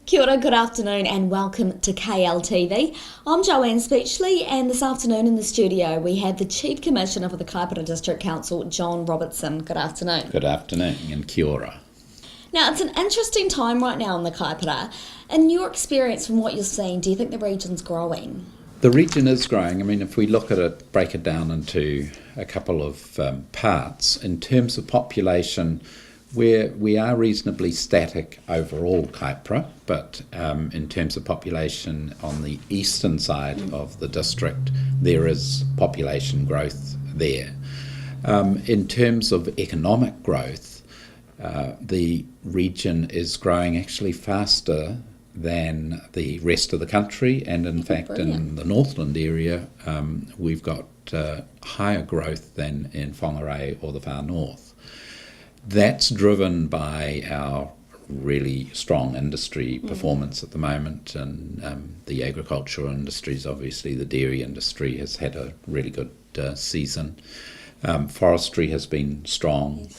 Kia ora, good afternoon and welcome to KLTV. I'm Joanne Speechly and this afternoon in the studio we have the Chief Commissioner for the Kaipara District Council, John Robertson. Good afternoon. Good afternoon and kia ora. Now it's an interesting time right now in the Kaipara. In your experience from what you're seeing, do you think the region's growing? The region is growing. I mean, if we look at it, break it down into a couple of parts. In terms of population, we are reasonably static overall, Kaipara, but in terms of population on the eastern side of the district, there is population growth there. In terms of economic growth, the region is growing actually faster than the rest of the country, and in fact in the Northland area we've got higher growth than in Whangarei or the far north. That's driven by our really strong industry performance at the moment, and the agricultural industries, obviously the dairy industry has had a really good season. Forestry has been strong.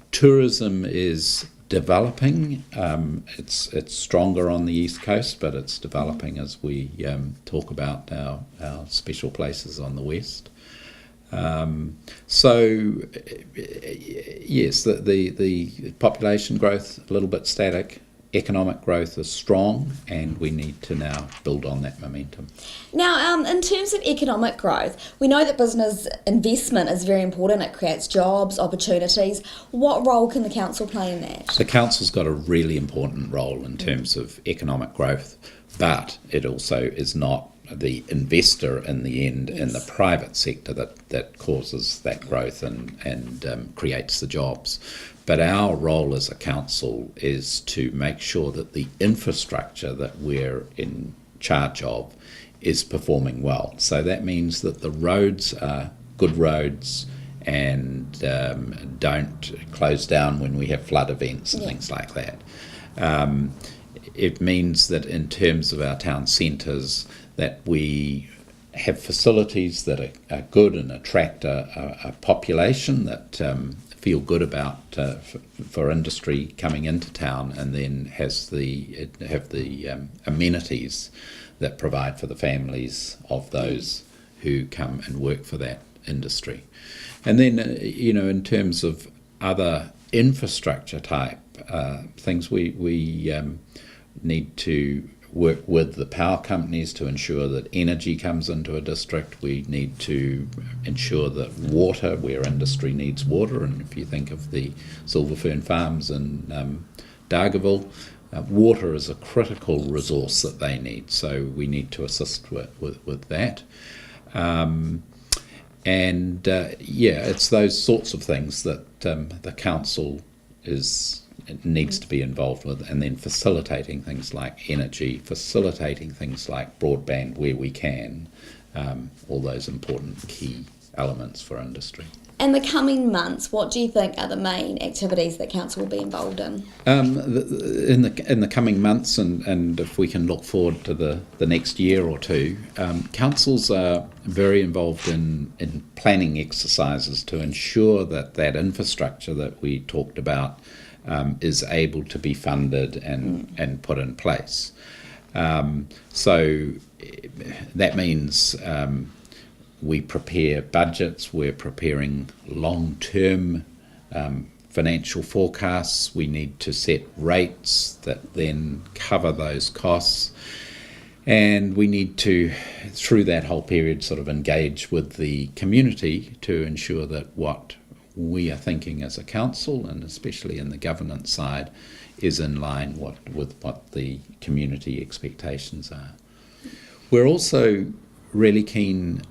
Tourism is developing. It's stronger on the east coast, but it's developing as we talk about our special places on the west. So yes, the population growth a little bit static, economic growth is strong, and we need to now build on that momentum. Now, in terms of economic growth, we know that business investment is very important. It creates jobs, opportunities. What role can the council play in that? The council's got a really important role in terms of economic growth, but it also is not the investor in the end in the private sector that causes that growth and creates the jobs. But our role as a council is to make sure that the infrastructure that we're in charge of is performing well. So that means that the roads are good roads and don't close down when we have flood events and things like that. It means that in terms of our town centres, that we have facilities that are good and attract a population that feel good about for industry coming into town, and then have the amenities that provide for the families of those who come and work for that industry. And then in terms of other infrastructure type things, we need to work with the power companies to ensure that energy comes into a district. We need to ensure that water, where industry needs water, and if you think of the Silver Fern Farms in Dargaville, water is a critical resource that they need, so we need to assist with that. It's those sorts of things that the council needs to be involved with, and then facilitating things like energy, facilitating things like broadband where we can, all those important key elements for industry. In the coming months, what do you think are the main activities that council will be involved in? In the coming months, and if we can look forward to the next year or two, councils are very involved in planning exercises to ensure that infrastructure that we talked about is able to be funded and put in place. So that means we prepare budgets, we're preparing long-term financial forecasts, we need to set rates that then cover those costs, and we need to, through that whole period, sort of engage with the community to ensure that what we are thinking as a council, and especially in the governance side, is in line with what the community expectations are. We're also really keen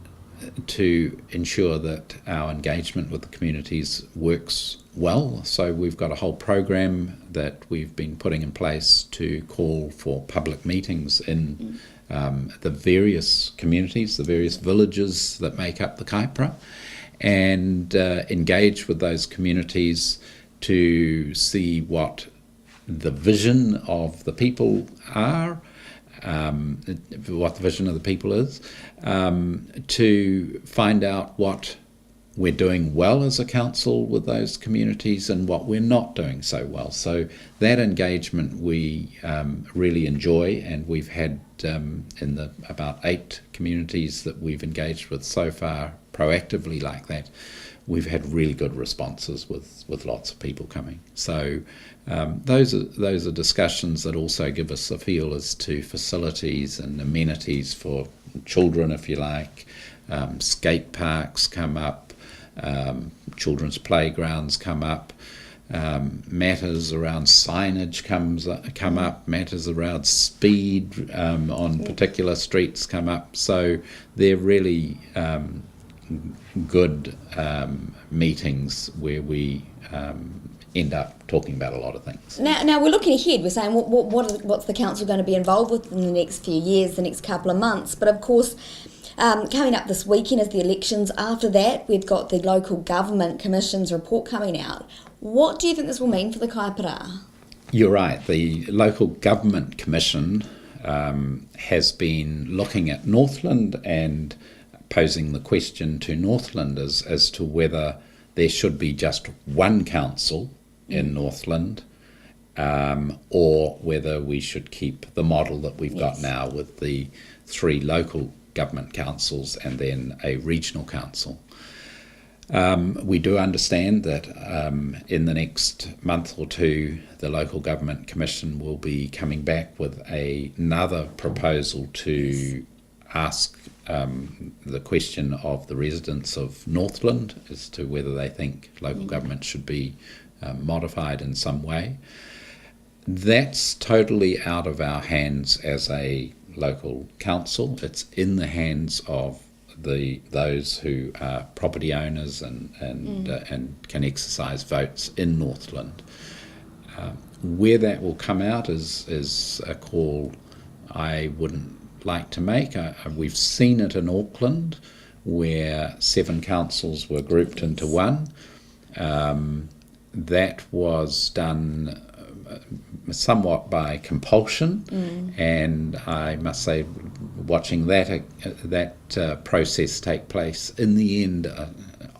to ensure that our engagement with the communities works well, so we've got a whole program that we've been putting in place to call for public meetings in the various communities, the various villages that make up the Kaipara, and engage with those communities to see what the vision of the people are, what the vision of the people is, to find out what we're doing well as a council with those communities and what we're not doing so well. So that engagement we really enjoy, and we've had in the about 8 communities that we've engaged with so far proactively like that, we've had really good responses with lots of people coming. So those are discussions that also give us a feel as to facilities and amenities for children, if you like. Skate parks come up, children's playgrounds come up, matters around signage come up, matters around speed on particular streets come up. So they're really good meetings where we end up talking about a lot of things. Now we're looking ahead. We're saying what's the council going to be involved with in the next few years, the next couple of months. But of course, coming up this weekend is the elections. After that, we've got the local government commission's report coming out. What do you think this will mean for the Kaipara? You're right. The local government commission has been looking at Northland and posing the question to Northland as to whether there should be just one council in Northland, or whether we should keep the model that we've got now with the 3 local government councils and then a regional council. We do understand that in the next month or 2, the local government commission will be coming back with another proposal to ask the question of the residents of Northland as to whether they think local government should be modified in some way. That's totally out of our hands as a local council. It's in the hands of those who are property owners and can exercise votes in Northland. Where that will come out is a call I wouldn't like to make. We've seen it in Auckland where 7 councils were grouped into one. That was done somewhat by compulsion, and I must say, watching that process take place, in the end,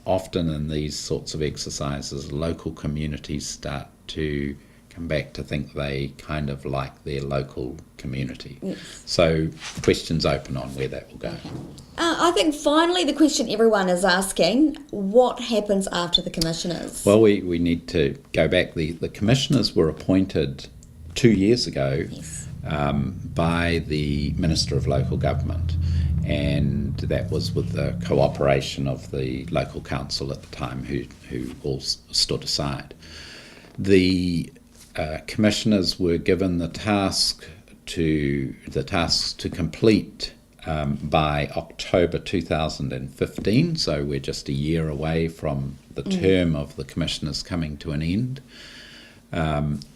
often in these sorts of exercises, local communities start to come back to think they kind of like their local community. Yes. So questions open on where that will go. Okay. I think finally the question everyone is asking, what happens after the commissioners? Well, we need to go back. The commissioners were appointed 2 years ago by the Minister of Local Government, and that was with the cooperation of the local council at the time who all stood aside. The commissioners were given the tasks to complete by October 2015, so we're just a year away from the term of the commissioners coming to an end.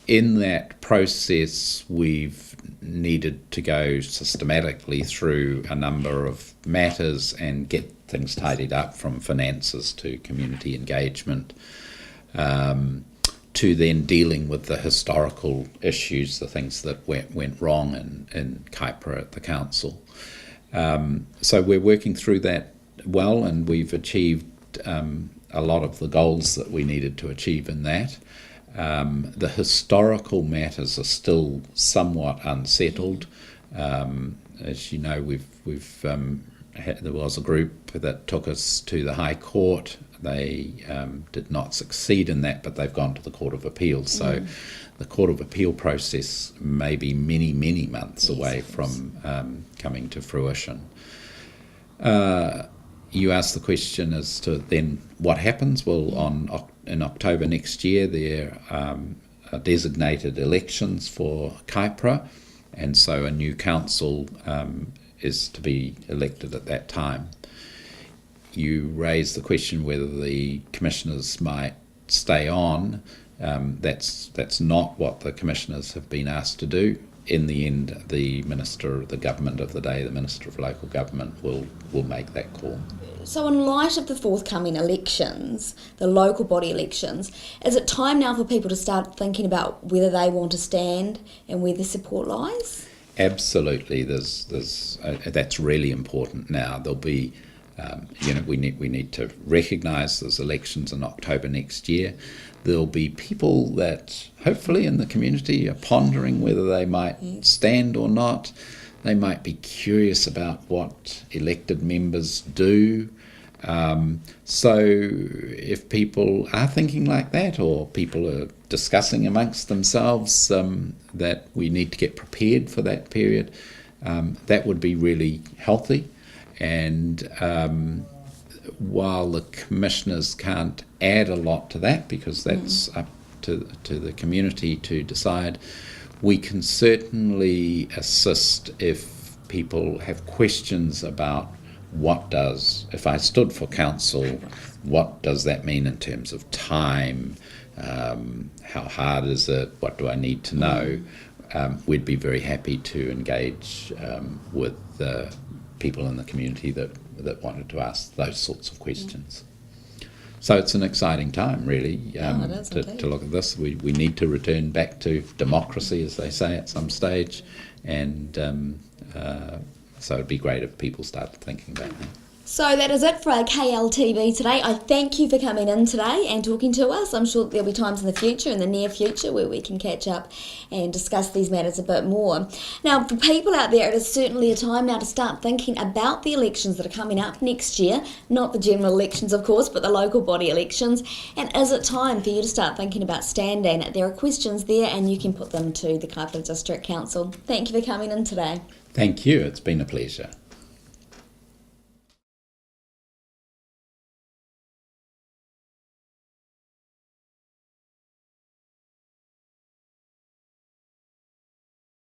In that process, we've needed to go systematically through a number of matters and get things tidied up, from finances to community engagement, to then dealing with the historical issues, the things that went wrong in Kaipara at the council. So we're working through that well, and we've achieved a lot of the goals that we needed to achieve in that. The historical matters are still somewhat unsettled. As you know, there was a group that took us to the High Court. They did not succeed in that, but they've gone to the Court of Appeal. So the Court of Appeal process may be many, many months away from coming to fruition. You asked the question as to then what happens. Well, in October next year, there are designated elections for Kaipara, and so a new council is to be elected at that time. You raised the question whether the commissioners might stay on. That's not what the commissioners have been asked to do. In the end, the Minister of the Government of the day, the Minister of Local Government, will make that call. So in light of the forthcoming elections, the local body elections, is it time now for people to start thinking about whether they want to stand and where their support lies? Absolutely. That's really important now. There'll be We need to recognise there's elections in October next year. There'll be people that hopefully in the community are pondering whether they might stand or not. They might be curious about what elected members do. So if people are thinking like that, or people are discussing amongst themselves that we need to get prepared for that period, that would be really healthy. And while the commissioners can't add a lot to that, because that's up to the community to decide, we can certainly assist if people have questions about if I stood for council, what does that mean in terms of time? How hard is it? What do I need to know? We'd be very happy to engage with people in the community that wanted to ask those sorts of questions. So it's an exciting time, really, to look at this. We need to return back to democracy, as they say, at some stage, and so it'd be great if people started thinking about that. So that is it for our KLTV today. I thank you for coming in today and talking to us. I'm sure there'll be times in the future, in the near future, where we can catch up and discuss these matters a bit more. Now, for people out there, it is certainly a time now to start thinking about the elections that are coming up next year. Not the general elections, of course, but the local body elections. And is it time for you to start thinking about standing? There are questions there, and you can put them to the Kaipara District Council. Thank you for coming in today. Thank you. It's been a pleasure.